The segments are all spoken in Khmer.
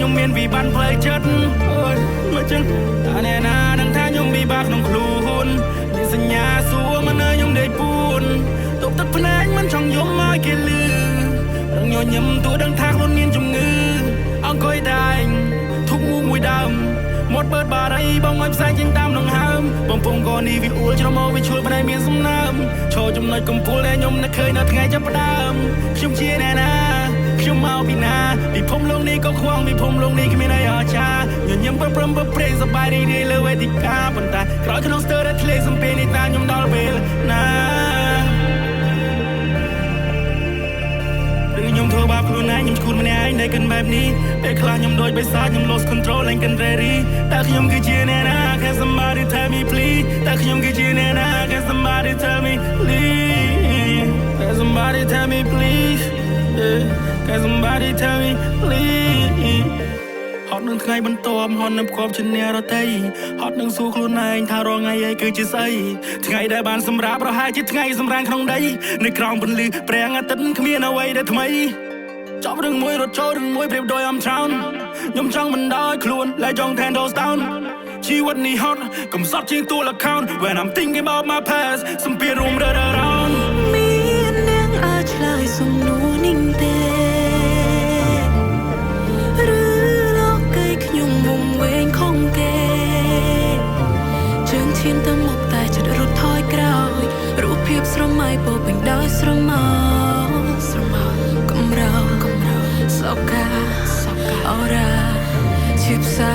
ខ្ញុំមានវិបត្តិផ្លូវចិត្តអូយមកចឹងតាណែណានឹងថាខ្ញុំពិបាកក្នុងខ្លួនមានសញ្ញាសួរមកនៅខ្ញុំដេកពួនទុកទឹកភ្នែកមិនចង់យំមកគេលឺរងញញឹមទួដឹងថាខ្លួនមានជំងឺអង្គុយតែងធុកមួយដើមមាត់បើបារីបងឲ្យផ្សែងចេញតាមដង្ហើមបំពង់កនេះវាអួលច្រមុះវាឈួលប្តីមានសំណើមឈរចំណុចកំពូលដែលខ្ញុំនឹកឃើញនៅថ្ងៃចាប់ផ្ដើមខ្ញុំជាអ្នកណាខ្ញុំមកពីណាពិភពលោកនេះក៏ខ្វងពិភពលោកនេះគ្មានអីអស្ចារ្យញញឹមប្រំប្រែងសប្បាយរីករាយលើវេទិកាប៉ុន្តែក្រោយក្នុងស្ទើរតែធ្លាក់សំពេលនេះតាខ្ញុំដល់ពេលណាខ្ញុំធ្វើបាបខ្លួនឯងខ្ញុំឈួតម្នាក់ឯងដែលកិនបែបនេះពេលខ្លះខ្ញុំដូចបិសាចខ្ញុំ lost control ឡើងកិន ready តែខ្ញុំគឺជាអ្នកណា Can somebody tell me please តែខ្ញុំគឺជាអ្នកណា Can somebody tell me please Can somebody tell me please Can somebody tell me please ហត់នឹងថ្ងៃបន្ទាប់ហត់នឹងផ្គប់ជាអ្នករតីហត់នឹងសួរខ្លួនឯងថារងថ្ងៃឯងគឺជាស្អីថ្ងៃដែលបានសម្រាប់ប្រហែលជាថ្ងៃសម្រានក្នុងដីនៅក្រោមពន្លឺព្រះអាទិត្យគ្មានអ្វីដែលថ្មីចប់រឿងមួយរត់ចូលរឿងមួយប្រៀបដូចអំច្រើនខ្ញុំចង់បណ្ដោយខ្លួនលែងចង់10 toes down ជីវិតនេះហត់កំសត់ជាងតួ account When I'm thinking about my past សំពីរួមរើ around មាននាងអាចឆ្លើយសំណួរនេះទេខ្ញុំវងវែងខំគេជើងឈានទៅមុខតែចិត្តរត់ថយក្រោយរូបភាពស្រមៃពោពេញដោយស្រមោកម្រោសោកាអូរ៉ាជាផ្សា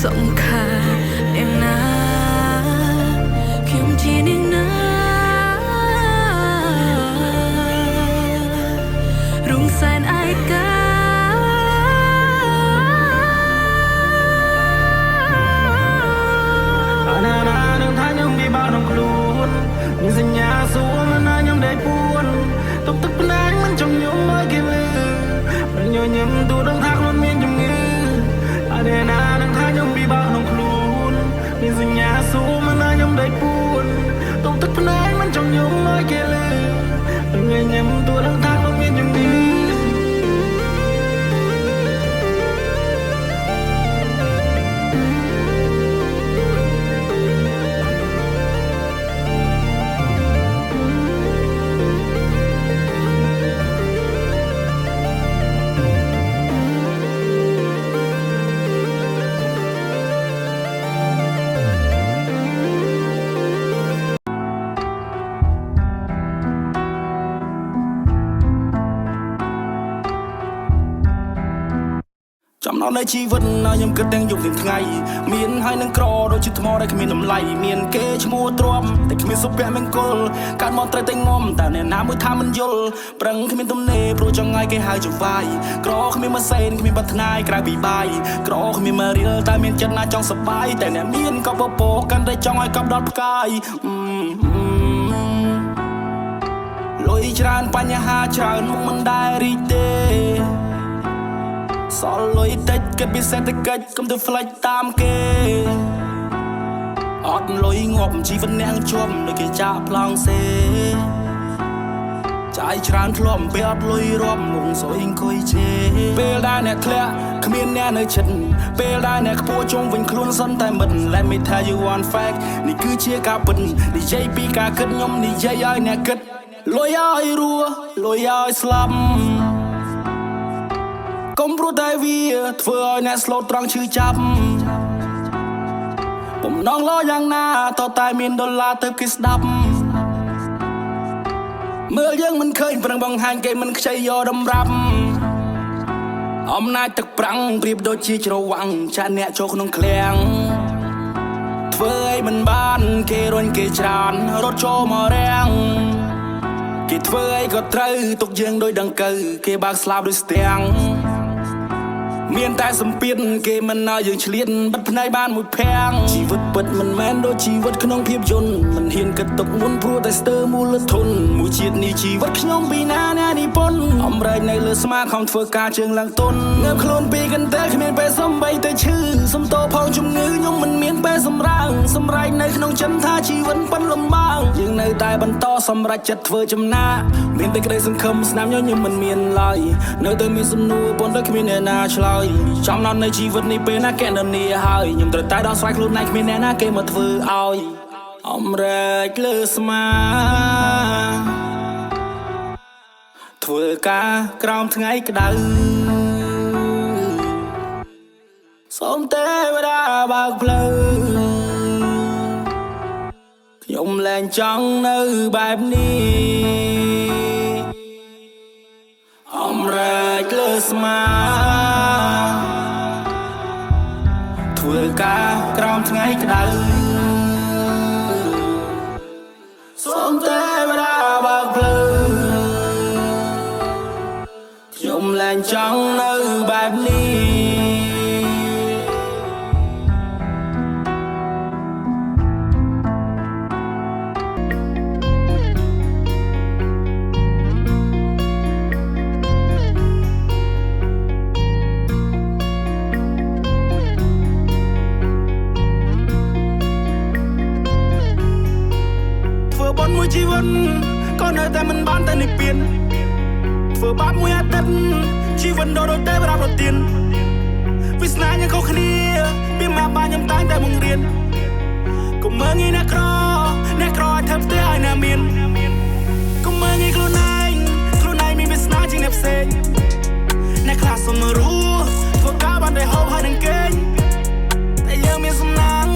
សំខាន់យ៉ាងណាខ្ញុំជានាងណារងសែនឯកាមានសញ្ញាសួរមកណាខ្ញុំដេកពួនទុកទឹកភ្នែកមិនចង់យំមកគេលឺរញញឹមទូដឹងថាខ្លួនមានជំងឺអរណានឹងថាខ្ញុំពិបាកក្នុងខ្លួនមានសញ្ញាសួរមកណាខ្ញុំដេកពួនទុកទឹកភ្នែកមិនចង់យំមកគេលឺរញញឹមទូដឹងថាខ្លួនមានជំងឺចំណងនៃជីវិតខ្ញុំគិតទាំងយប់ទាំងថ្ងៃមានហើយនឹងក្រដូចជាថ្មដែលគ្មានតម្លៃមានគេឈ្មោះទ្រាំតែគ្មានសុភមង្គលកាត់មកត្រូវតែងំតែអ្នកណាមួយថាមិនយល់ប្រឹងគ្មានទំនេរព្រោះចង់ឲ្យគេហៅចង្វាយក្រគ្មានម៉ាស៊ីនគ្មានបាត់ថ្នាយក្រៅពីបាយក្រគ្មានម៉ារីលតែមានចិត្តណាចង់សប្បាយតែអ្នកមានក៏ពពោកាន់តែចង់ឲ្យកប់ដល់ផ្កាយលុយច្រើនបញ្ហាច្រើនមុខមិនដែលរីកទេសល់លុយតិចគិតពីសេដ្ឋកិច្ចកុំទៅផ្លេចតាមគេអត់លុយងាប់ជីវិតអ្នកជាប់ដូចគេចាក់ប្លង់សេចាយច្រើនធ្លាប់ពេលអត់លុយរាប់ងងសួយអង្គុយជេពេលដែលអ្នកធ្លាក់គ្មានអ្នកនៅជិតពេលដែលអ្នកខ្ពស់ជុំវិញខ្លួនសន្តែមិន Let me tell you one fact នេះគឺជាការពិតនិយាយពីការគិតខ្ញុំនិយាយឲ្យអ្នកគិតលុយឲ្យរស់លុយឲ្យស្លាប់កុំព្រោះតែវាធ្វើឲ្យអ្នកស្លូតត្រង់ឈឺចាប់បំណងលោយ៉ាងណាតតែមានដុល្លារទៅគេស្ដាប់មើលយើងមិនឃើញប្រឹងបង្ហាញគេមិនខ្ចីយកតម្រាប់អំណាចទឹកប្រាំងប្រៀបដូចជាច្រវាំងចាអ្នកចូលក្នុងឃ្លាំងធ្វើឲ្យមិនបានគេរុញគេច្រានរត់ចូលមករាំងគេធ្វើឲ្យក៏ត្រូវទុកយើងដោយដង្កូវគេបើកស្លាប់ដោយស្ទាំងមានតែសម្ពាធគេមិនឲ្យយើងឆ្លៀតបិទភ្នែកបានមួយភាំងជីវិតពិតមិនមែនដូចជីវិតក្នុងភាពយន្តមិនហ៊ានគិតទុកមុនព្រោះតែស្ទើរមូលធនមួយជាតិនេះជីវិតខ្ញុំពីណាអ្នកនិពន្ធអំរែកនៅលើស្មាខំធ្វើការជើងឡើងទុនងើបខ្លួនពីកន្ទែលគ្មានពេលសំបីទៅឈឺសំតោផងជំងឺខ្ញុំមិនមានពេលសម្រាំងសម្រែកនៅក្នុងចិត្តថាជីវិតប៉ុនលំបាកយើងនៅតែបន្តសម្រេចចិត្តធ្វើចំណាកមានតែក្តីសង្ឃឹមស្នាមញញឹមមិនមានឡើយនៅតែមានសំណួរប៉ុន្តែគ្មានអ្នកណាឆ្លើយ ចំណាត់នៃជីវិតនេះពេលណាកែននីហើយខ្ញុំត្រូវតែដោះស្រាយខ្លួនឯងគ្មានអ្នកណាគេមកធ្វើឲ្យអំរែកលើស្មាធ្វើការក្រោមថ្ងៃក្តៅសូមទេវតាបើកផ្លូវខ្ញុំលែងចង់នៅបែបនេះអំរែកលើស្មាធ្វើការក្រោមថ្ងៃក្តៅសូមទេវតាបើកផ្លូវខ្ញុំលែងចង់នៅបែបនេះបនមួយជីវិតក៏នៅតែមិនបានតែនិព្វានធ្វើបាបមួយអាទិត្យជីវិតដូចតែប្រាប់រត់ទៀនវាសនាយ៉ាងខុសគ្នាពីមកបានខ្ញុំតែងតែបង្រៀនកុំមើលងាយអ្នកក្រឲ្យធ្វើផ្ទះឲ្យណាមានកុំមើលងាយខ្លួនឯងមានវាសនាជាងអ្នកផ្សេងអ្នកខ្លះសុំមករស់ធ្វើការបានតែហូបហើយនឹងគេងតែយើងមានសំណាង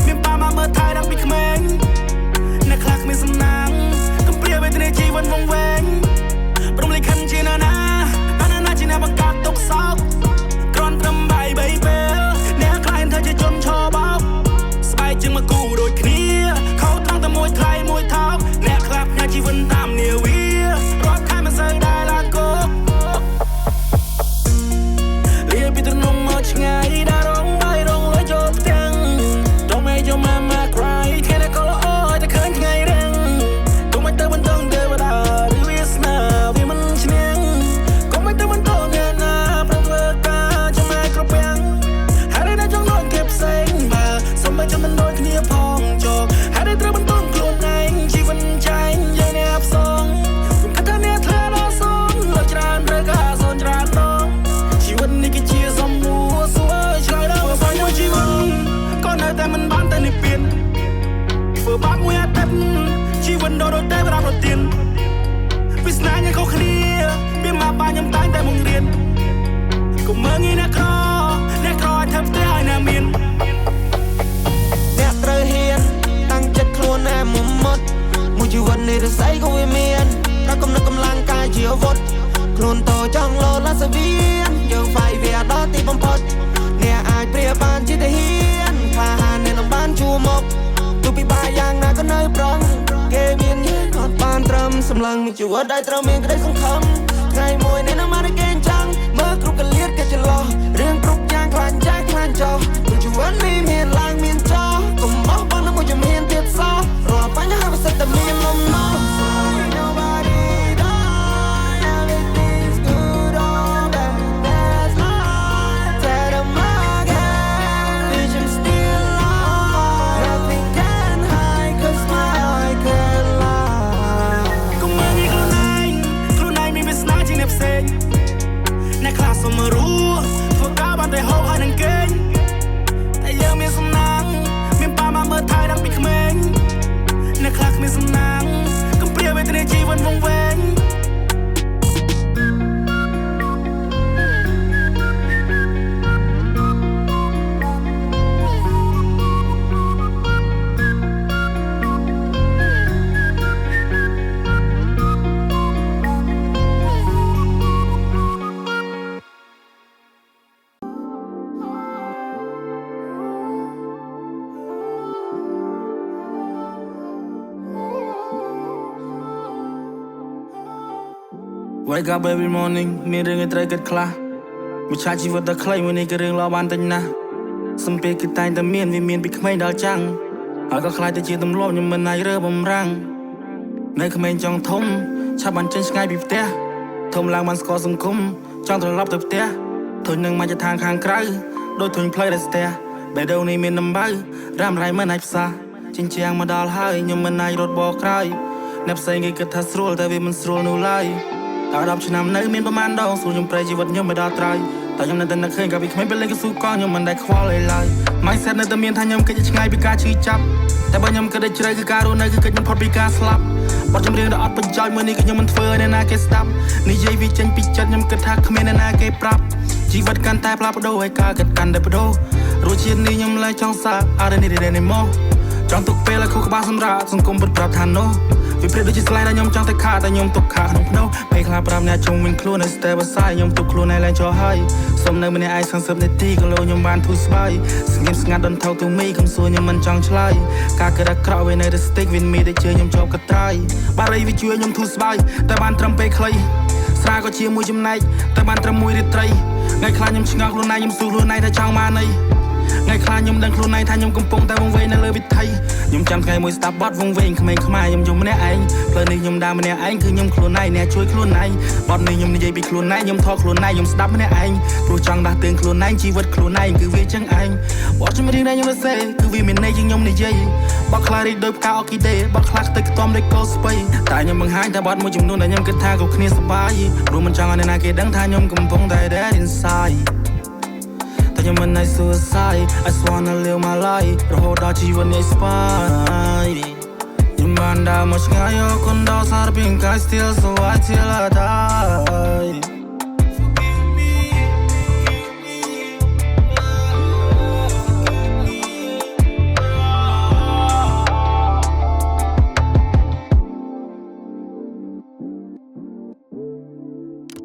មានប៉ាម៉ាមើលថែតាំងពីក្មេងអ្នកខ្លះគ្មានសំណាងកំព្រាវេទនាជីវិតវង្វេងព្រមលិខិតជាណាជាអ្នកបង្កើតទុកសោកគ្រាន់ត្រឹមបាយ3ពេលអ្នកខ្លះធ្វើជាជនឈរបោកស្បែកជាងមកគូដូចគ្នាខោត្រង់តែមួយថ្លៃមួយថោកអ្នកខ្លះផ្ញើជីវិតតាមនាវារាប់ខែមិនសូវដែលឡើងគោកលាពីត្រនំមកឆ្ងាយដារងបាយរងលុយចូលផ្ទាំង Don't make your mama cry แค่ได้ก็ละอ้อยแต่คืนថ្ងៃរៀងកុំឲ្យទៅបន្តទេវតាឬវាសនាវាមិនឈ្នះកុំឲ្យទៅបន្តអ្នកណាប្រធ្វើការចាំឯគ្រប់យ៉ាងហើយដែលចង់ដូចគេផ្សេងបើសូម្បីចាំមិនដូចគ្នាផងចុះហើយដែលត្រូវបន្តខ្លួនឯងជីវិតចាញ់យើងអ្នកផ្សងគុំគិតថាអ្នកធ្លាដល់សងលើច្រើនត្រូវការសូនច្រើនដងជីវិតនេះគឺជាសំមួសួរឆ្លើយដល់បាញ់មួយជីវិតក៏នៅតែមិនបានតែនិព្វានធ្វើបាបមួយអាទិត្យជីវិតដូចតែប្រាប់រត់ទៀនវាសនាយ៉ាងខុសគ្នាពីមកបានខ្ញុំតែងតែបង្រៀនកុំមើលងាយអ្នកក្រឲ្យធ្វើផ្ទះឲ្យណាមានអ្នកត្រូវហ៊ានតាំងចិត្តខ្លួនឯងមុតមួយជីវិតនេះរស័យក៏វាមានតែកំណត់កម្លាំងកាយជាអាវុធខ្លួនតចង់លោឡាសវៀនយើងហ្វាយវាដល់ទីបំផុតអ្នកអាចព្រាបានជាទាហានក្លាហានអ្នកនឹងបានជួមុខទោះពិបាកយ៉ាងណាក៏នៅប្រឹងគេមានយើងអត់បានត្រឹមសម្លឹងមួយជីវិតដែលត្រូវមានក្តីសង្ឃឹមថ្ងៃមួយនេះនឹងមកគេចាំងមើលគ្រប់កលៀតគេចន្លោះរឿងគ្រប់យ៉ាងខ្លាចចាស់ខ្លាចចោលមួយជីវិតនេះមានឡើងមានចោលកុំបោះបង់នឹងមួយជំហានទៀតសោះរាល់បញ្ហាវាសិតតែមានលំនាំ Nobody die everything's good all that that's life Tell them again bitch I'm still alive Nothing can hide cause my eye can lie កុំមើលងាយខ្លួនឯងមានវាសនាជាងអ្នកផ្សេងអ្នកខ្លះសុំមករស់ធ្វើការបានតែហូបហើយនឹងគេងតែយើងមានសំណាងមានប៉ាម៉ាមើលថែតាំងពីក្មេងអ្នកខ្លះគ្មានសំណាងកំព្រាវេទនាជីវិតវង្វេងWake up every morning មានរឿងឲ្យត្រូវគិតខ្លះវិឆាជីវិតដ៏ខ្លីមួយនេះគឺរឿងល្អបានតិចណាស់សំពេលគឺតែងតែមានវាមានពីក្មេងដល់ចាំងហើយក៏ខ្លាចទៅជាទម្លាប់ខ្ញុំមិនអាចរើបំរាំងនៅក្មេងចង់ធំឆាប់បានចេញឆ្ងាយពីផ្ទះធំឡើងបានស្គាល់សង្គមចង់ត្រឡប់ទៅផ្ទះធុញនឹងមកចឋានខាងក្រៅដូចធុញផ្លូវដែលស្ទះបេះដូងនេះមានដំបៅរ៉ាំរ៉ៃមិនអាចផ្សះចិញ្ចាំងមកដល់ហើយខ្ញុំមិនអាចរត់បកក្រោយអ្នកផ្សេងគេគិតថាស្រួលតែវាមិនស្រួលនោះឡើយ ដល់10ឆ្នាំនៅមានប្រមាណដងសួរខ្ញុំប្រៃជីវិតខ្ញុំមិនដល់ត្រៃតែខ្ញុំនៅតែនឹកឃើញកាលពីក្មេងពេលលេងកស៊ូកងខ្ញុំមិនដែលខ្វល់ឡើយ Mindset នៅតែមានថាខ្ញុំគិតឆ្ងាយពីការឈឺចាប់តែបើខ្ញុំគិតឲ្យជ្រៅគឺការរស់នៅគឺគិតខ្ញុំផុតពីការស្លាប់បទចម្រៀងដ៏អត់បញ្ចោចមួយនេះគឺខ្ញុំមិនធ្វើឲ្យអ្នកណាគេស្ដាប់និយាយវាចេញពីចិត្តខ្ញុំគិតថាគ្មានអ្នកណាគេប្រាប់ជីវិតកាន់តែផ្លាស់ប្ដូរឲ្យការគិតកាន់តែប្ដូររសជាតិនេះខ្ញុំឡើងចង់សារអត់នេះទេមកចង់ទុកពេលឲ្យខុសក្បាលសម្រាប់សង្គមពិតប្រាប់ថានោះវាព្រឹកដូចជាស្លាយដែលខ្ញុំចង់តែខាតតែខ្ញុំទុកខាក្នុងភ្នោពេលខ្លះប្រាប់អ្នកជុំវិញខ្លួននៅ step aside ខ្ញុំទុកខ្លួនឯងឡើងចោលហើយសុំនៅម្នាក់ឯង30នាទីក៏លោខ្ញុំបានធូរស្បើយស្ងៀមស្ងាត់ដុនថោទូមីកុំសួរខ្ញុំមិនចង់ឆ្លើយការគិតអាក្រក់វានៅតែ stick with me ដែលជឿខ្ញុំជាប់កត្រាយបារីវាជួយខ្ញុំធូរស្បើយតែបានត្រឹមពេលខ្លីស្រាក៏ជាមួយចំណែកតែបានត្រឹមមួយរាត្រីថ្ងៃខ្លះខ្ញុំឆ្ងល់ខ្លួនឯងខ្ញុំសួរខ្លួនឯងថាចង់បានអីថ្ងៃខ្លះខ្ញុំដឹងខ្លួនឯងថាខ្ញុំកំពុងតែវង្វេងនៅលើវិថីខ្ញុំចាំថ្ងៃមួយស្ដាប់បទវង្វេងក្មេងខ្មែរខ្ញុំយំម្នាក់ឯងផ្លូវនេះខ្ញុំដើរម្នាក់ឯងគឺខ្ញុំខ្លួនឯងអ្នកជួយខ្លួនឯងបទនេះខ្ញុំនិយាយពីខ្លួនឯងខ្ញុំថតខ្លួនឯងខ្ញុំស្ដាប់ម្នាក់ឯងព្រោះចង់ដាស់តឿនខ្លួនឯងជីវិតខ្លួនឯងគឺវាចឹងឯងបទចម្រៀងដែលខ្ញុំសរសេរគឺវាមានន័យជាងខ្ញុំនិយាយបទខ្លះរីកដោយផ្កាអគីដេបទខ្លះខ្ទេចខ្ទាំដូចកោស្ពៃតែខ្ញុំបង្ហាញតែបទមួយចំនួនដែលខ្ញុំគិតថាគ្រប់គ្នាសប្បាយព្រោះមិនចង់ឲ្យអ្នកណាគេដឹងថាខ្ញុំកំពុងតែ dead insideខ្ញុំមិនឲ្យ suicide I just wanna live my life រហូតដល់ជីវិតនេះស្បាយខ្ញុំបានដើរមកឆ្ងាយយកគុណដល់សារពីកាយ still so I till I die